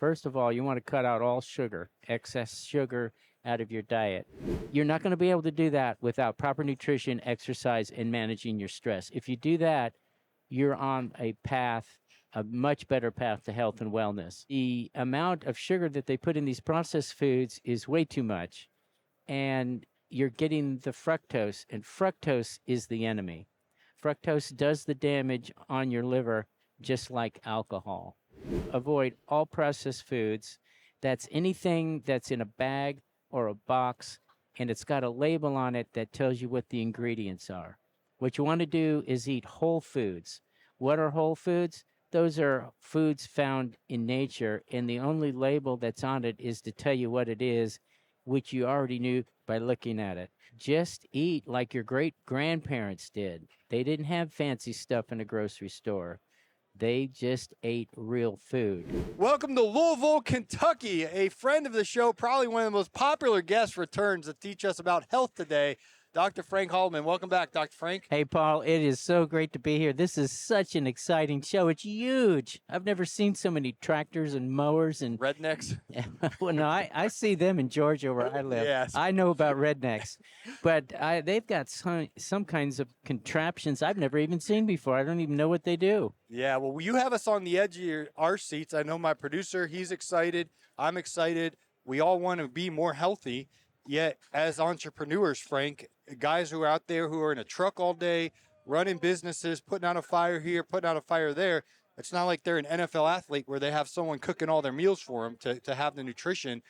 First of all, you want to cut out all sugar, excess sugar out of your diet. You're not going to be able to do that without proper nutrition, exercise, and managing your stress. If you do that, you're on a path, a much better path to health and wellness. The amount of sugar that they put in these processed foods is way too much, and you're getting the fructose, and fructose is the enemy. Fructose does the damage on your liver just like alcohol. Avoid all processed foods. That's anything that's in a bag or a box, and it's got a label on it that tells you what the ingredients are. What you want to do is eat whole foods. What are whole foods? Those are foods found in nature, and the only label that's on it is to tell you what it is, which you already knew by looking at it. Just eat like your great-grandparents did. They didn't have fancy stuff in a grocery store. They just ate real food. Welcome to Louisville, Kentucky. A friend of the show, probably one of the most popular guests, returns to teach us about health today. Dr. Frank Holleman. Welcome back, Dr. Frank. Hey, Paul, it is so great to be here. This is such an exciting show. It's huge. I've never seen so many tractors and mowers and rednecks. Well, no, I see them in Georgia where I live. Yes. I know about rednecks, but they've got some kinds of contraptions I've never even seen before. I don't even know what they do. Yeah, well, you have us on the edge of our seats. I know my producer, he's excited. I'm excited. We all want to be more healthy. Yet, as entrepreneurs, Frank, guys who are out there who are in a truck all day, running businesses, putting out a fire here, putting out a fire there, it's not like they're an NFL athlete where they have someone cooking all their meals for them to have the nutrition.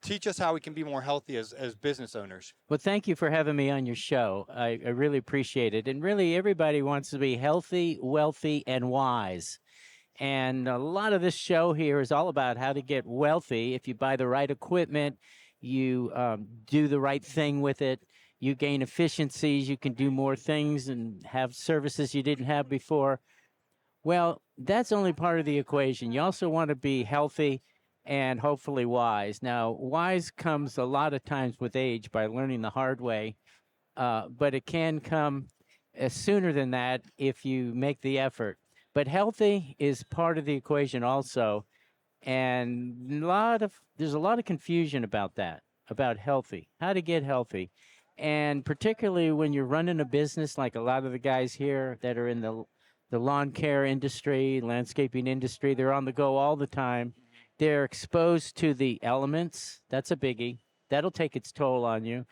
Teach us how we can be more healthy as business owners. Well, thank you for having me on your show. I really appreciate it. And really, everybody wants to be healthy, wealthy, and wise. And a lot of this show here is all about how to get wealthy. If you buy the right equipment, you do the right thing with it, you gain efficiencies, you can do more things and have services you didn't have before. Well, that's only part of the equation. You also want to be healthy and hopefully wise. Now, wise comes a lot of times with age by learning the hard way, but it can come sooner than that if you make the effort. But healthy is part of the equation also. And there's a lot of confusion about that, about healthy, how to get healthy. And particularly when you're running a business like a lot of the guys here that are in the lawn care industry, landscaping industry, they're on the go all the time. They're exposed to the elements. That's a biggie. That'll take its toll on you.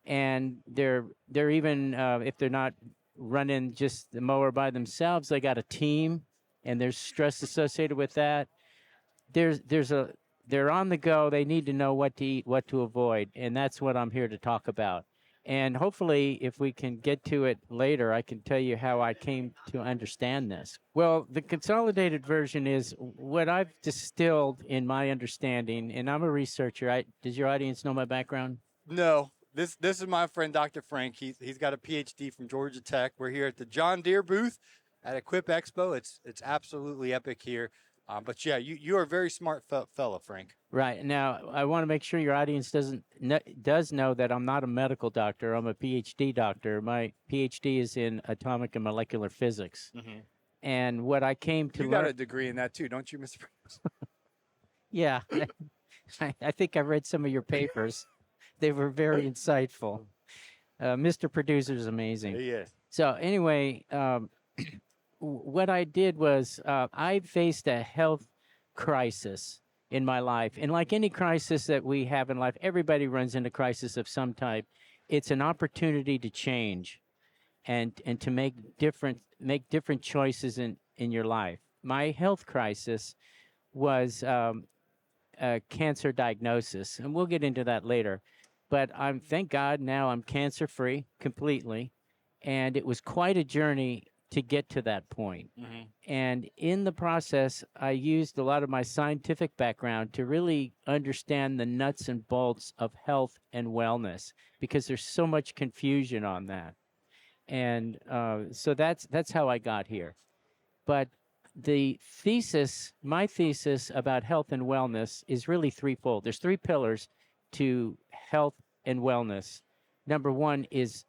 And they're even, if they're not running just the mower by themselves, they got a team, and there's stress associated with that. They're on the go. They need to know what to eat, what to avoid, and that's what I'm here to talk about. And hopefully, if we can get to it later, I can tell you how I came to understand this. Well, the consolidated version is what I've distilled in my understanding, and I'm a researcher. Does your audience know my background? No. This is my friend, Dr. Frank. He's got a PhD from Georgia Tech. We're here at the John Deere booth at Equip Expo. It's absolutely epic here. But yeah, you are a very smart fella, Frank. Right. Now, I want to make sure your audience does know that I'm not a medical doctor. I'm a PhD doctor. My PhD is in atomic and molecular physics. Mm-hmm. And what I came to You got a degree in that too, don't you, Mr. Yeah. I think I read some of your papers. They were very insightful. Mr. Producer is amazing. He is. So anyway, what I did was I faced a health crisis in my life. And like any crisis that we have in life, everybody runs into crisis of some type. It's an opportunity to change and to make different choices in your life. My health crisis was a cancer diagnosis, and we'll get into that later. But thank God now I'm cancer-free completely, and it was quite a journey to get to that point. Mm-hmm. And in the process, I used a lot of my scientific background to really understand the nuts and bolts of health and wellness, because there's so much confusion on that. And so that's how I got here. But my thesis about health and wellness is really threefold. There's three pillars to health and wellness. Number one is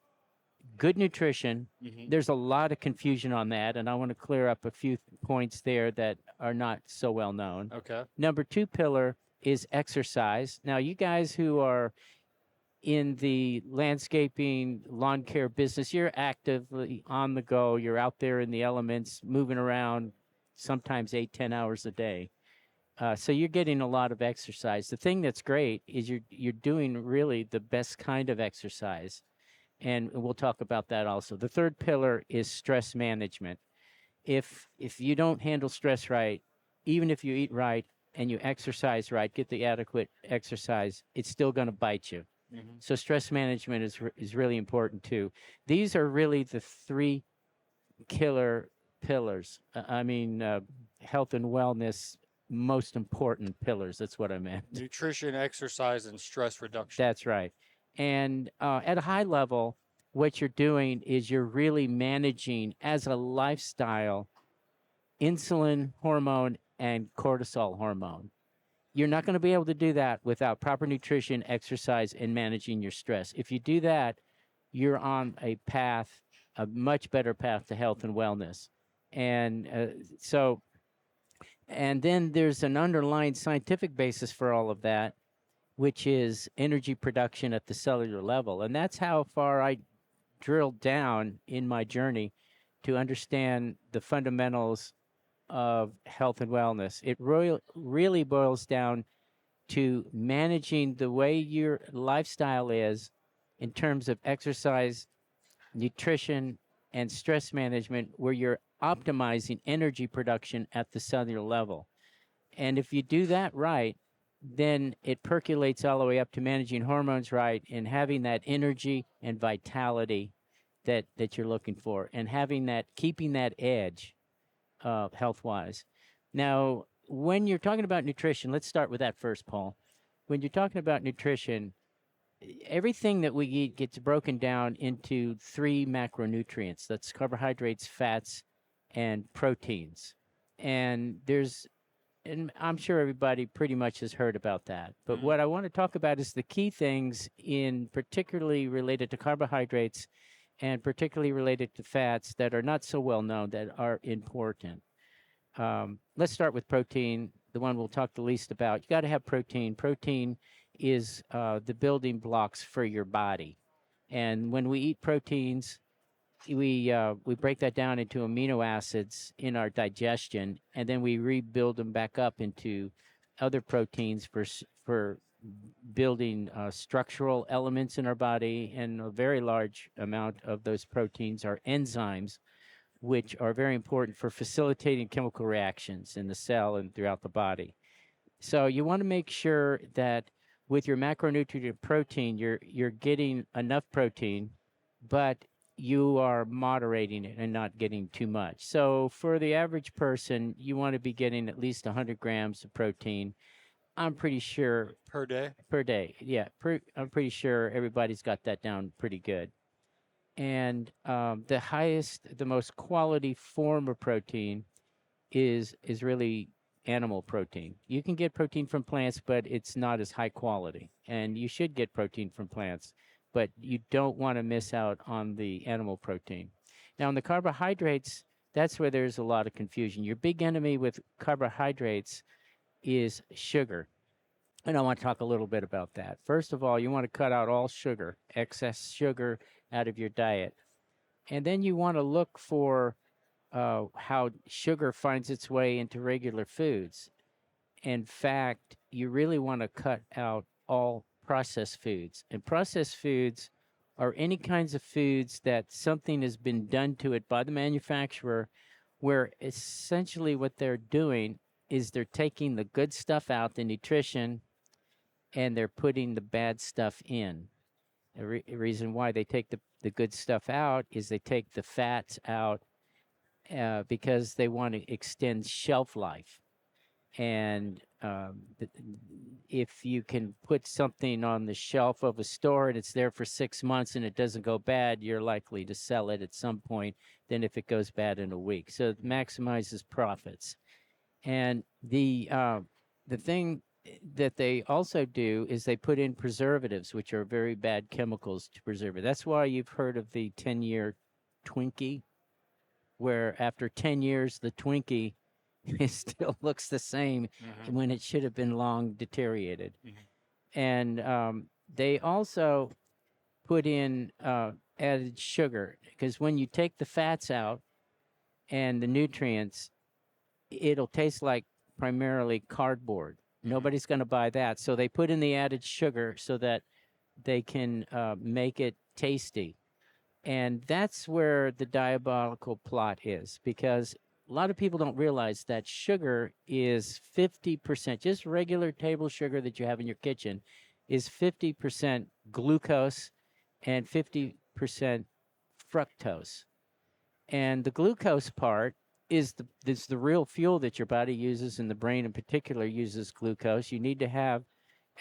good nutrition. Hmm. There's a lot of confusion on that, and I want to clear up a few points there that are not so well known. Okay. Number two pillar is exercise. Now, you guys who are in the landscaping lawn care business, you're actively on the go. You're out there in the elements, moving around, sometimes 8, 10 hours a day. So you're getting a lot of exercise. The thing that's great is you're doing really the best kind of exercise, and we'll talk about that also. The third pillar is stress management. If you don't handle stress right, even if you eat right and you exercise right, get the adequate exercise, it's still going to bite you. Hmm. So stress management is really important too. These are really the three killer pillars. Health and wellness, most important pillars. That's what I meant. Nutrition, exercise, and stress reduction. That's right. And at a high level, what you're doing is you're really managing as a lifestyle insulin hormone and cortisol hormone. You're not going to be able to do that without proper nutrition, exercise, and managing your stress. If you do that, you're on a path, a much better path to health and wellness. And and then there's an underlying scientific basis for all of that, which is energy production at the cellular level. And that's how far I drilled down in my journey to understand the fundamentals of health and wellness. It really boils down to managing the way your lifestyle is in terms of exercise, nutrition, and stress management, where you're optimizing energy production at the cellular level. And if you do that right, then it percolates all the way up to managing hormones right and having that energy and vitality that you're looking for, and having that, keeping that edge health wise. Now, when you're talking about nutrition, let's start with that first, Paul. When you're talking about nutrition, everything that we eat gets broken down into three macronutrients. That's carbohydrates, fats, and proteins. And I'm sure everybody pretty much has heard about that. But Hmm. what I want to talk about is the key things in particularly related to carbohydrates and particularly related to fats that are not so well known that are important. Let's start with protein, the one we'll talk the least about. You got to have protein. Protein is the building blocks for your body. And when we eat proteins, we break that down into amino acids in our digestion, and then we rebuild them back up into other proteins for building structural elements in our body. And a very large amount of those proteins are enzymes, which are very important for facilitating chemical reactions in the cell and throughout the body. So you want to make sure that with your macronutrient protein, you're getting enough protein, but you are moderating it and not getting too much. So for the average person, you want to be getting at least 100 grams of protein. I'm pretty sure Per day. per day. Yeah, I'm pretty sure everybody's got that down pretty good. And the highest, the most quality form of protein is really animal protein. You can get protein from plants, but it's not as high quality. And you should get protein from plants, but you don't want to miss out on the animal protein. Now, in the carbohydrates, that's where there's a lot of confusion. Your big enemy with carbohydrates is sugar. And I want to talk a little bit about that. First of all, you want to cut out all sugar, excess sugar out of your diet. And then you want to look for how sugar finds its way into regular foods. In fact, you really want to cut out all processed foods. And processed foods are any kinds of foods that something has been done to it by the manufacturer, where essentially what they're doing is they're taking the good stuff out, the nutrition, and they're putting the bad stuff in. The reason why they take the good stuff out is they take the fats out because they want to extend shelf life. And if you can put something on the shelf of a store and it's there for 6 months and it doesn't go bad, you're likely to sell it at some point than if it goes bad in a week. So it maximizes profits. And the thing that they also do is they put in preservatives, which are very bad chemicals to preserve it. That's why you've heard of the 10-year Twinkie, where after 10 years, the Twinkie it still looks the same Mm-hmm. when it should have been long deteriorated. Mm-hmm. And they also put in added sugar because when you take the fats out and the nutrients, it'll taste like primarily cardboard. Mm-hmm. Nobody's going to buy that. So they put in the added sugar so that they can make it tasty. And that's where the diabolical plot is because a lot of people don't realize that sugar is 50%, just regular table sugar that you have in your kitchen is 50% glucose and 50% fructose. And the glucose part is the real fuel that your body uses, and the brain in particular uses glucose. You need to have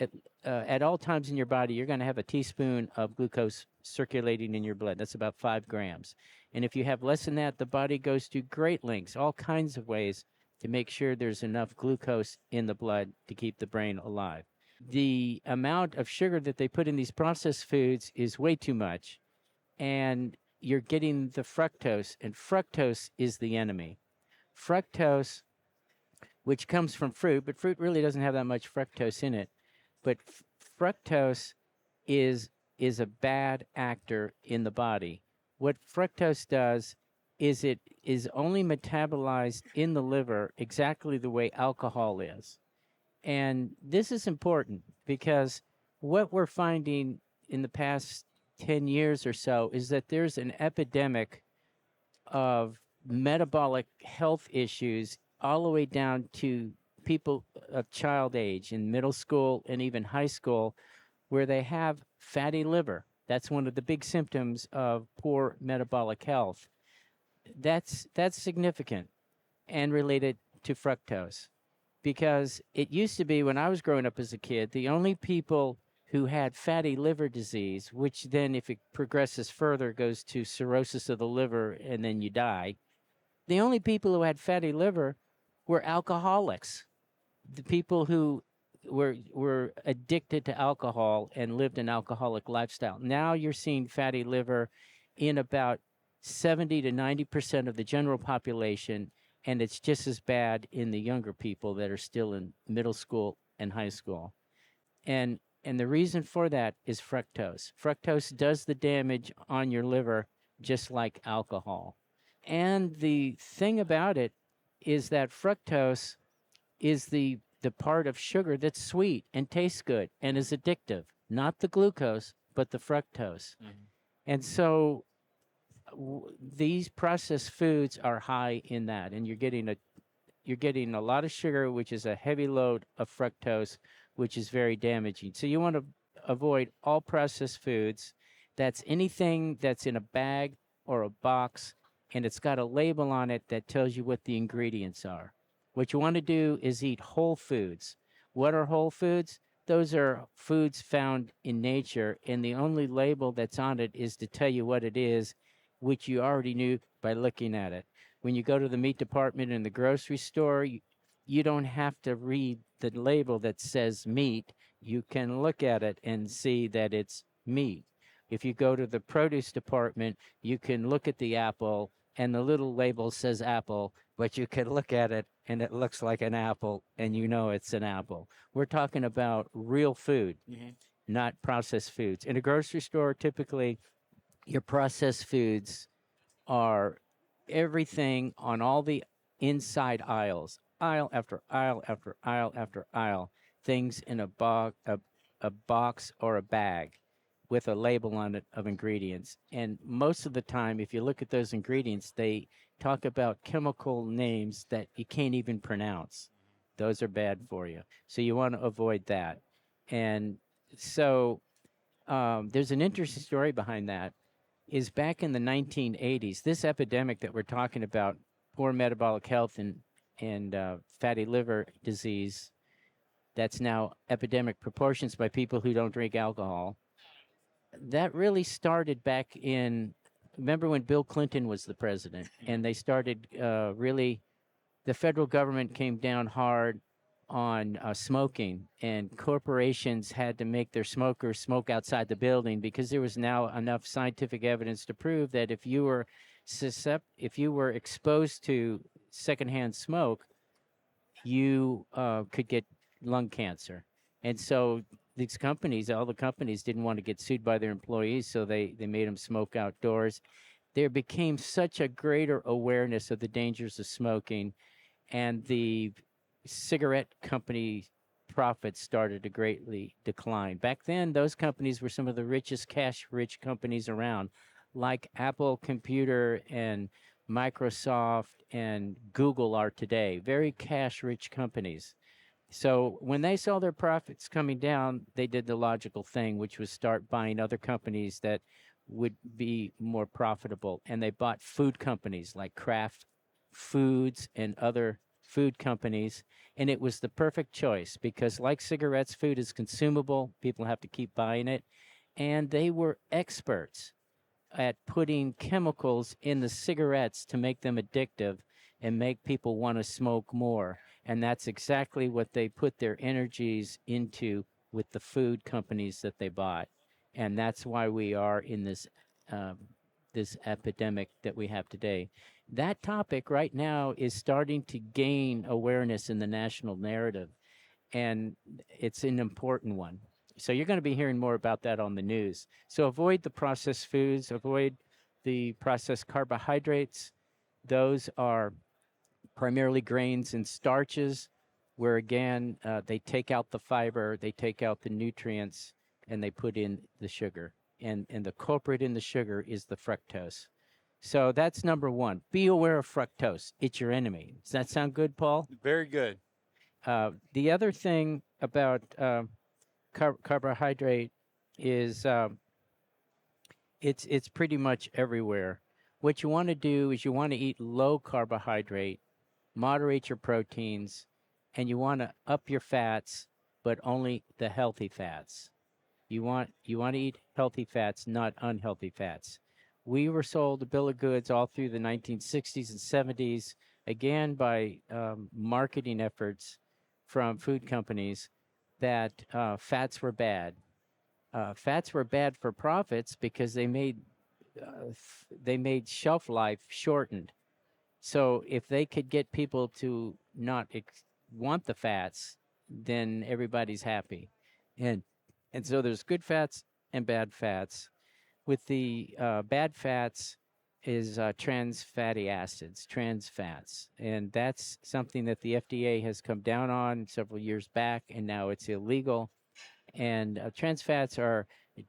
at at all times in your body, you're going to have a teaspoon of glucose circulating in your blood. That's about 5 grams. And if you have less than that, the body goes to great lengths, all kinds of ways to make sure there's enough glucose in the blood to keep the brain alive. The amount of sugar that they put in these processed foods is way too much, and you're getting the fructose, and fructose is the enemy. Fructose, which comes from fruit, but fruit really doesn't have that much fructose in it. But fructose is is a bad actor in the body. What fructose does is it is only metabolized in the liver exactly the way alcohol is. And this is important because what we're finding in the past 10 years or so is that there's an epidemic of metabolic health issues all the way down to people of child age in middle school and even high school where they have fatty liver. That's one of the big symptoms of poor metabolic health. That's significant and related to fructose because it used to be when I was growing up as a kid, the only people who had fatty liver disease, which then, if it progresses further, goes to cirrhosis of the liver and then you die. The only people who had fatty liver were alcoholics, the people who were addicted to alcohol and lived an alcoholic lifestyle. Now you're seeing fatty liver in about 70 to 90% of the general population, and it's just as bad in the younger people that are still in middle school and high school. And the reason for that is fructose. Fructose does the damage on your liver just like alcohol. And the thing about it is that fructose is the part of sugar that's sweet and tastes good and is addictive, not the glucose, but the fructose. Mm-hmm. And so these processed foods are high in that, and you're getting a lot of sugar, which is a heavy load of fructose, which is very damaging. So you want to avoid all processed foods. That's anything that's in a bag or a box, and it's got a label on it that tells you what the ingredients are. What you want to do is eat whole foods. What are whole foods? Those are foods found in nature, and the only label that's on it is to tell you what it is, which you already knew by looking at it. When you go to the meat department in the grocery store, you don't have to read the label that says meat. You can look at it and see that it's meat. If you go to the produce department, you can look at the apple and the little label says apple, but you can look at it and it looks like an apple and you know it's an apple. We're talking about real food, Mm-hmm. not processed foods. In a grocery store, typically, your processed foods are everything on all the inside aisles, aisle after aisle after aisle after aisle, things in a box or a bag with a label on it of ingredients. And most of the time, if you look at those ingredients, they talk about chemical names that you can't even pronounce. Those are bad for you. So you want to avoid that. And so there's an interesting story behind that is back in the 1980s, this epidemic that we're talking about, poor metabolic health and fatty liver disease, that's now epidemic proportions by people who don't drink alcohol. That really started back in, remember when Bill Clinton was the president, and they started really, the federal government came down hard on smoking, and corporations had to make their smokers smoke outside the building because there was now enough scientific evidence to prove that if you were exposed to secondhand smoke, you could get lung cancer. And so these companies, all the companies, didn't want to get sued by their employees, so they made them smoke outdoors. There became such a greater awareness of the dangers of smoking, and the cigarette company profits started to greatly decline. Back then, those companies were some of the richest cash-rich companies around, like Apple Computer and Microsoft and Google are today. Very cash-rich companies. So when they saw their profits coming down, they did the logical thing, which was start buying other companies that would be more profitable. And they bought food companies like Kraft Foods and other food companies. And it was the perfect choice because, like cigarettes, food is consumable. People have to keep buying it. And they were experts at putting chemicals in the cigarettes to make them addictive and make people want to smoke more. And that's exactly what they put their energies into with the food companies that they bought. And that's why we are in um, this epidemic that we have today. That topic right now is starting to gain awareness in the national narrative, and it's an important one. So you're going to be hearing more about that on the news. So avoid the processed foods, avoid the processed carbohydrates. Those are primarily grains and starches, where again, they take out the fiber, they take out the nutrients, and they put in the sugar. And the culprit in the sugar is the fructose. So that's number one. Be aware of fructose. It's your enemy. Does that sound good, Paul? Very good. The other thing about carbohydrate is it's pretty much everywhere. What you want to do is you want to eat low carbohydrate, moderate your proteins, and you want to up your fats, but only the healthy fats. You want to eat healthy fats, not unhealthy fats. We were sold a bill of goods all through the 1960s and 70s, again by marketing efforts from food companies, that fats were bad. Fats were bad for profits because they made shelf life shortened. So if they could get people to not want the fats, then everybody's happy. And and so there's good fats and bad fats. With the bad fats is trans fatty acids, trans fats, and that's something that the FDA has come down on several years back, and now it's illegal. And trans fats are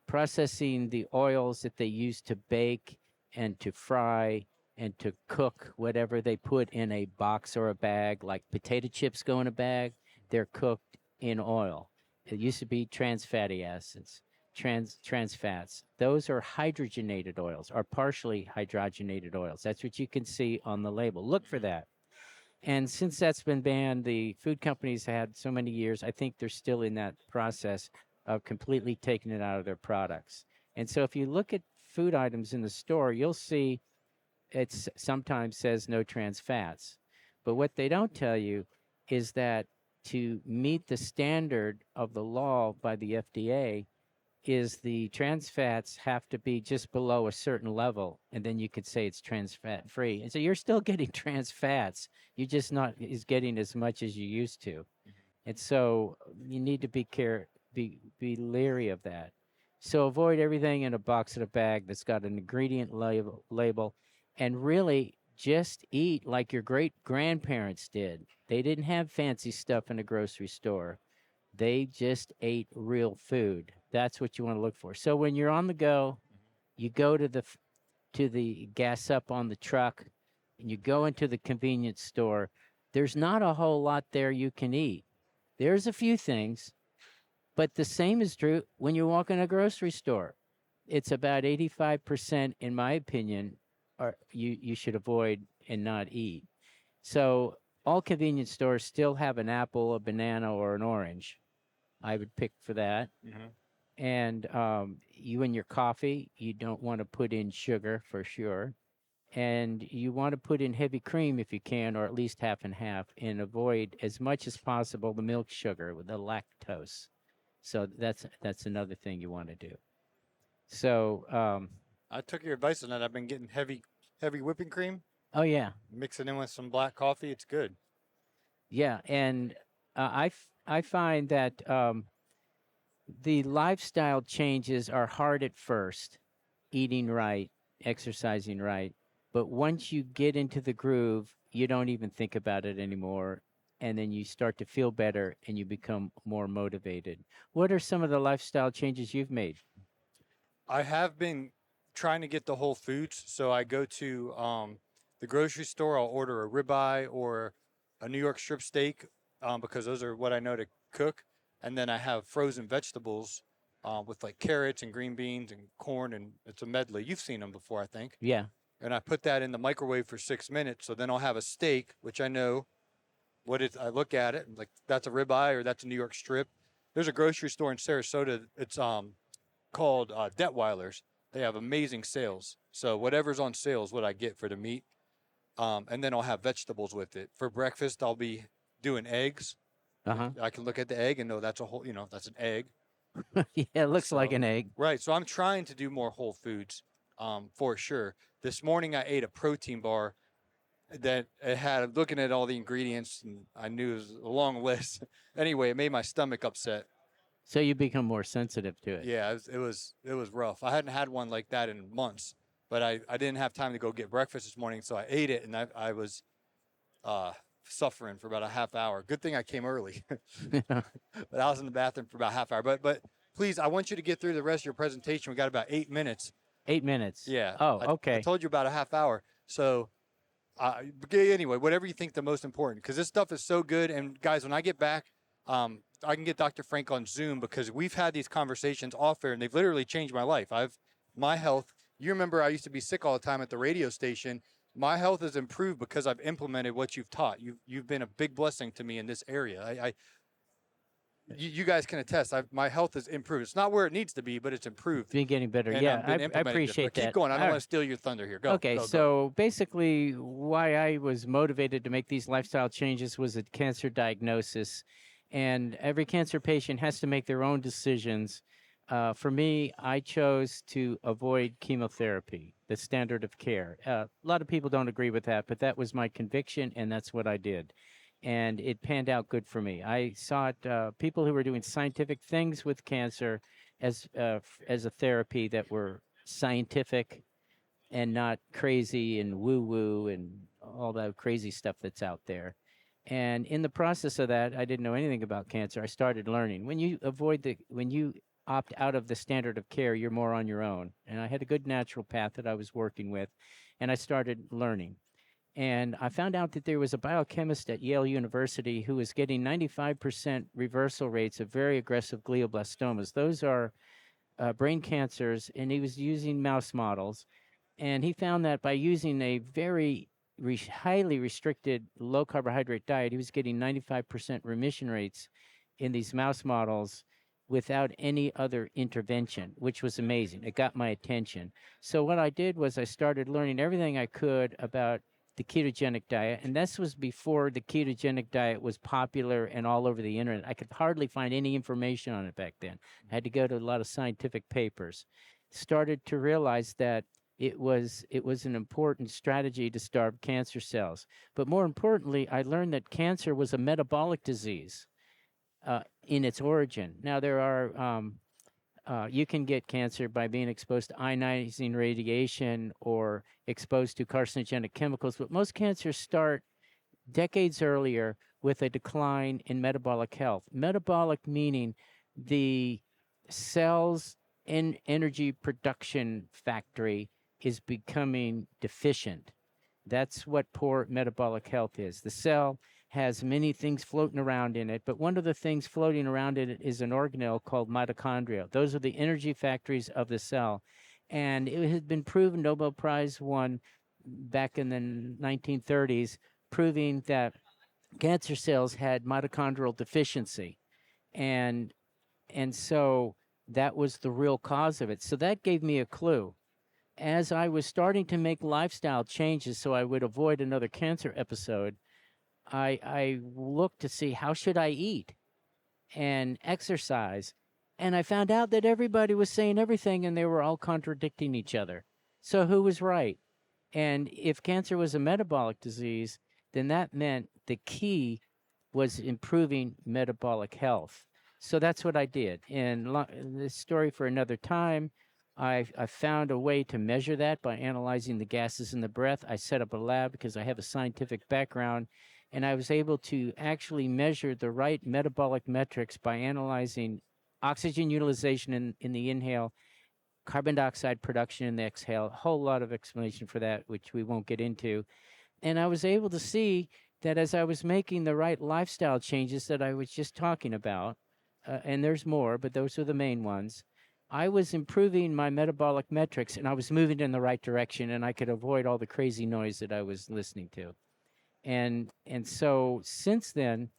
processing the oils that they use to bake and to fry and to cook whatever they put in a box or a bag, like potato chips go in a bag, they're cooked in oil. It used to be trans fatty acids, trans fats. Those are hydrogenated oils, or partially hydrogenated oils. That's what you can see on the label. Look for that. And since that's been banned, the food companies had so many years, I think they're still in that process of completely taking it out of their products. And so if you look at food items in the store, you'll see it sometimes says no trans fats. But what they don't tell you is that to meet the standard of the law by the FDA, is the trans fats have to be just below a certain level, and then you could say it's trans fat free. And so you're still getting trans fats. You're just not is getting as much as you used to. And so you need to be leery of that. So avoid everything in a box and a bag that's got an ingredient label, and really just eat like your great grandparents did. They didn't have fancy stuff in a grocery store. They just ate real food. That's what you want to look for. So when you're on the go, you go to the gas up on the truck, and you go into the convenience store. There's not a whole lot there you can eat. There's a few things, but the same is true when you walk in a grocery store. It's about 85%, in my opinion, or you should avoid and not eat. So all convenience stores still have an apple, a banana, or an orange. I would pick for that. And you in your coffee, you don't want to put in sugar for sure. And you want to put in heavy cream if you can, or at least half and half, and avoid as much as possible the milk sugar with the lactose. So that's another thing you want to do. So, I took your advice on that. I've been getting heavy whipping cream, oh yeah, mix it in with some black coffee. It's good. yeah, and I find that the lifestyle changes are hard at first, eating right, exercising right, but once you get into the groove, you don't even think about it anymore, and then you start to feel better and you become more motivated. What are some of the lifestyle changes you've made? I have been trying to get the whole foods, so I go to the grocery store. I'll order a ribeye or a New York strip steak because those are what I know to cook, and then I have frozen vegetables with like carrots and green beans and corn, and it's a medley. You've seen them before, I think. Yeah. And I put that in the microwave for 6 minutes. So then I'll have a steak, which I know what it. I look at it and like that's a ribeye or that's a New York strip. There's a grocery store in Sarasota. It's called Detweiler's. They have amazing sales. So whatever's on sale is what I get for the meat. And then I'll have vegetables with it. For breakfast, I'll be doing eggs. Uh-huh. I can look at the egg and know that's a whole, that's an egg. Yeah, it looks like So, an egg. right. So I'm trying to do more whole foods for sure. This morning I ate a protein bar that it had, looking at all the ingredients, and I knew it was a long list. Anyway, it made my stomach upset. So you become more sensitive to it. Yeah, it was rough. I hadn't had one like that in months, but I didn't have time to go get breakfast this morning, so I ate it, and I was uh, suffering for about a half hour. Good thing I came early, but I was in the bathroom for about a half hour. But please, I want you to get through the rest of your presentation. We got about 8 minutes. 8 minutes. Yeah. Oh, I okay. told you about a half hour. So anyway, whatever you think the most important, because this stuff is so good. And guys, when I get back, I can get Dr. Frank on Zoom because we've had these conversations off air and they've literally changed my life. My health. You remember I used to be sick all the time at the radio station. My health has improved because I've implemented what you've taught. You've been a big blessing to me in this area. You guys can attest. My health has improved. It's not where it needs to be, but it's improved. Been getting better. And Yeah, I've been I implementing this. appreciate But that. keep going. I don't All want right. to steal your thunder here. Go. Okay, go, go. so basically, why I was motivated to make these lifestyle changes was a cancer diagnosis, and every cancer patient has to make their own decisions. For me, I chose to avoid chemotherapy, the standard of care. A lot of people don't agree with that, but that was my conviction, and that's what I did. And it panned out good for me. I sought people who were doing scientific things with cancer as a therapy that were scientific and not crazy and woo woo and all that crazy stuff that's out there. And in the process of that, I didn't know anything about cancer. I started learning. When you opt out of the standard of care, you're more on your own. And I had a good natural path that I was working with, and I started learning. And I found out that there was a biochemist at Yale University who was getting 95% reversal rates of very aggressive glioblastomas. Those are brain cancers, and he was using mouse models. And he found that by using a very highly restricted low carbohydrate diet, he was getting 95% remission rates in these mouse models without any other intervention, which was amazing. It got my attention. So what I did was I started learning everything I could about the ketogenic diet, and this was before the ketogenic diet was popular and all over the internet. I could hardly find any information on it back then. I had to go to a lot of scientific papers. Started to realize that it was an important strategy to starve cancer cells. But more importantly, I learned that cancer was a metabolic disease in its origin. Now there are you can get cancer by being exposed to ionizing radiation or exposed to carcinogenic chemicals, but most cancers start decades earlier with a decline in metabolic health. Metabolic meaning the cell's energy production factory is becoming deficient. That's what poor metabolic health is. The cell has many things floating around in it, but one of the things floating around in it is an organelle called mitochondria. Those are the energy factories of the cell. And it has been proven, Nobel Prize won back in the 1930s, proving that cancer cells had mitochondrial deficiency. And so that was the real cause of it. So that gave me a clue. as I was starting to make lifestyle changes so I would avoid another cancer episode, I looked to see how should I eat and exercise. And I found out that everybody was saying everything and they were all contradicting each other. So who was right? And if cancer was a metabolic disease, then that meant the key was improving metabolic health. So that's what I did. And this story for another time. I found a way to measure that by analyzing the gases in the breath. I set up a lab because I have a scientific background, and I was able to actually measure the right metabolic metrics by analyzing oxygen utilization in the inhale, carbon dioxide production in the exhale, a whole lot of explanation for that, which we won't get into. And I was able to see that as I was making the right lifestyle changes that I was just talking about, and there's more, but those are the main ones, I was improving my metabolic metrics and I was moving in the right direction and I could avoid all the crazy noise that I was listening to. And so since then,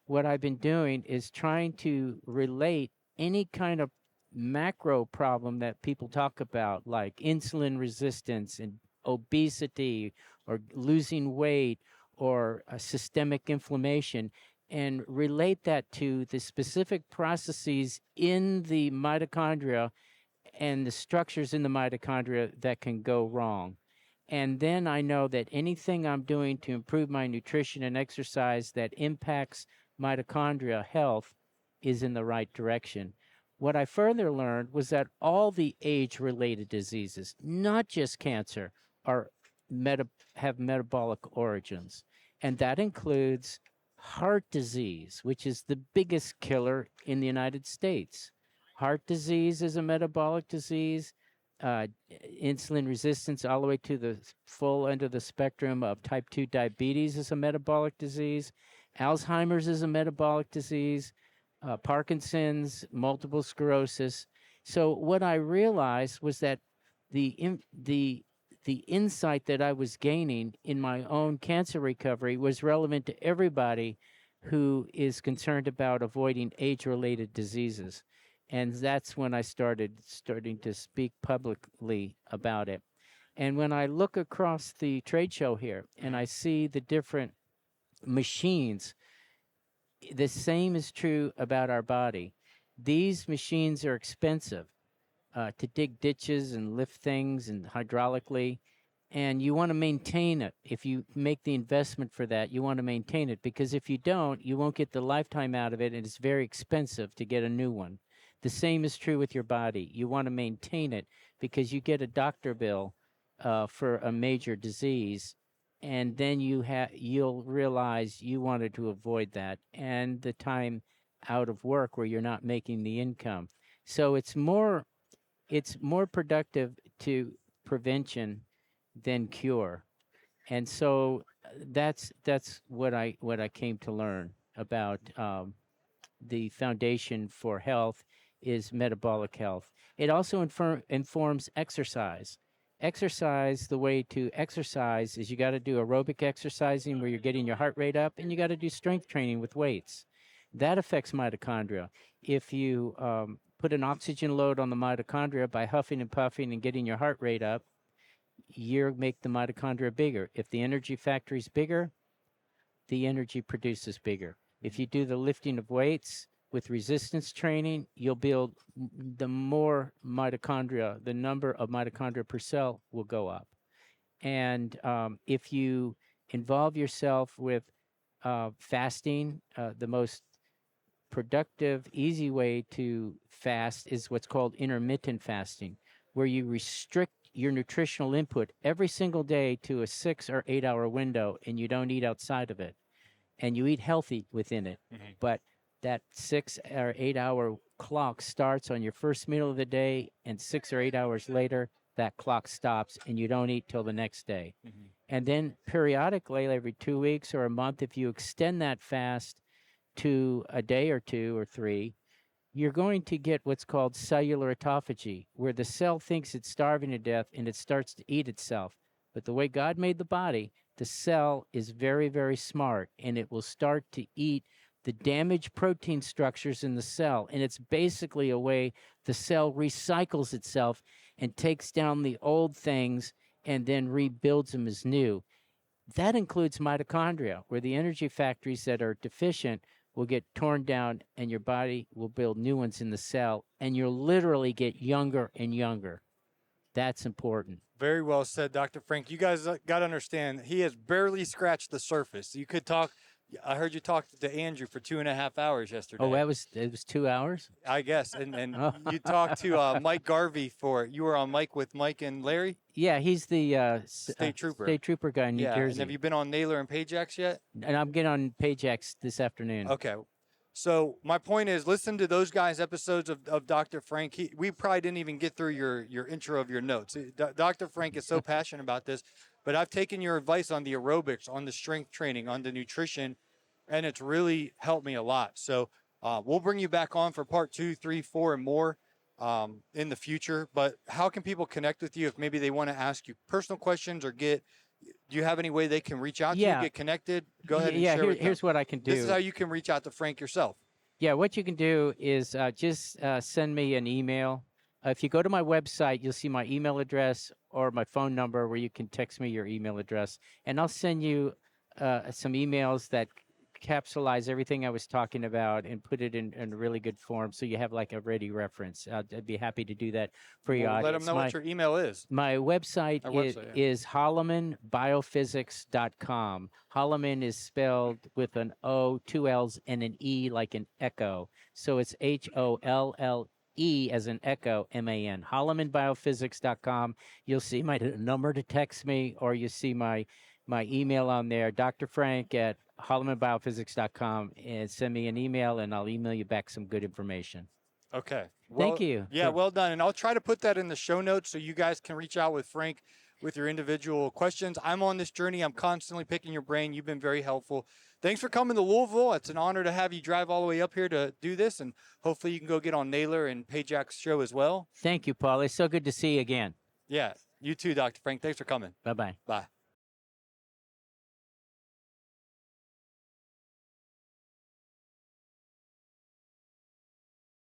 what I've been doing is trying to relate any kind of macro problem that people talk about, like insulin resistance and obesity or losing weight or systemic inflammation, and relate that to the specific processes in the mitochondria and the structures in the mitochondria that can go wrong. And then I know that anything I'm doing to improve my nutrition and exercise that impacts mitochondria health is in the right direction. What I further learned was that all the age related diseases, not just cancer, are have metabolic origins. And that includes heart disease, which is the biggest killer in the United States. Heart disease is a metabolic disease. Uh, Insulin resistance, all the way to the full end of the spectrum of type 2 diabetes, is a metabolic disease. Alzheimer's is a metabolic disease. Parkinson's, multiple sclerosis. So what I realized was that the insight that I was gaining in my own cancer recovery was relevant to everybody who is concerned about avoiding age-related diseases. And that's when I starting to speak publicly about it. And when I look across the trade show here and I see the different machines, the same is true about our body. These machines are expensive to dig ditches and lift things and hydraulically. And you want to maintain it. If you make the investment for that, you want to maintain it, because if you don't, you won't get the lifetime out of it, and it's very expensive to get a new one. The same is true with your body. You want to maintain it because you get a doctor bill for a major disease, and then you'll realize you wanted to avoid that and the time out of work where you're not making the income. So it's more productive to prevention than cure. And so that's what I came to learn about the foundation for health is metabolic health. It also informs exercise. Exercise, the way to exercise is you got to do aerobic exercising where you're getting your heart rate up, and you got to do strength training with weights. That affects mitochondria. If you put an oxygen load on the mitochondria by huffing and puffing and getting your heart rate up, you make the mitochondria bigger. If the energy factory is bigger, the energy produces bigger. If you do the lifting of weights with resistance training, you'll build the more mitochondria, the number of mitochondria per cell will go up. And if you involve yourself with fasting, the most productive, easy way to fast is what's called intermittent fasting, where you restrict your nutritional input every single day to a 6 or 8 hour window and you don't eat outside of it. And you eat healthy within it. But that 6 or 8 hour clock starts on your first meal of the day, and 6 or 8 hours later, that clock stops and you don't eat till the next day. And then periodically, every 2 weeks or a month, if you extend that fast to a day or 2 or 3, you're going to get what's called cellular autophagy, where the cell thinks it's starving to death and it starts to eat itself. But the way God made the body, the cell is very, very smart, and it will start to eat the damaged protein structures in the cell. And it's basically a way the cell recycles itself and takes down the old things and then rebuilds them as new. That includes mitochondria, where the energy factories that are deficient will get torn down and your body will build new ones in the cell, and you'll literally get younger and younger. That's important. Very well said, Dr. Frank. You guys got to understand, he has barely scratched the surface. You could talk. I heard you talk to Andrew for 2.5 hours yesterday. Oh, it was 2 hours? I guess. And Oh. you talked to Mike Garvey you were on Mike with Mike and Larry? Yeah, he's the State trooper. State trooper guy in New And Jersey. have you been on Naylor and Pajax yet? And I'm getting on Pajax this afternoon. Okay. So my point is, listen to those guys' episodes of Dr. Frank. We probably didn't even get through your intro of your notes. Dr. Frank is so passionate about this, but I've taken your advice on the aerobics, on the strength training, on the nutrition, and it's really helped me a lot. So we'll bring you back on for part 2, 3, 4, and more in the future. But how can people connect with you if maybe they want to ask you personal questions or do you have any way they can reach out to you, get connected? Go ahead and share with them. Here's what I can do. This is how you can reach out to Frank yourself. Yeah, what you can do is just send me an email. If you go to my website, you'll see my email address or my phone number where you can text me your email address. And I'll send you some emails that capsulize everything I was talking about and put it in a really good form so you have like a ready reference. I'd be happy to do that for your audience. Let them know what your email is. My website is holleman.biophysics.com. Holleman is spelled with an O, 2 L's, and an E like an echo. So it's HOLLE as an echo, MAN. hollemanbiophysics.com. You'll see my number to text me, or you see my email on there, Dr. Frank at hollemanbiophysics.com, and send me an email, and I'll email you back some good information. Okay. Thank you. Yeah, well done. And I'll try to put that in the show notes so you guys can reach out with Frank with your individual questions. I'm on this journey. I'm constantly picking your brain. You've been very helpful. Thanks for coming to Louisville. It's an honor to have you drive all the way up here to do this, and hopefully you can go get on Naylor and Pajak's show as well. Thank you, Paul. It's so good to see you again. Yeah, you too, Dr. Frank. Thanks for coming. Bye-bye. Bye.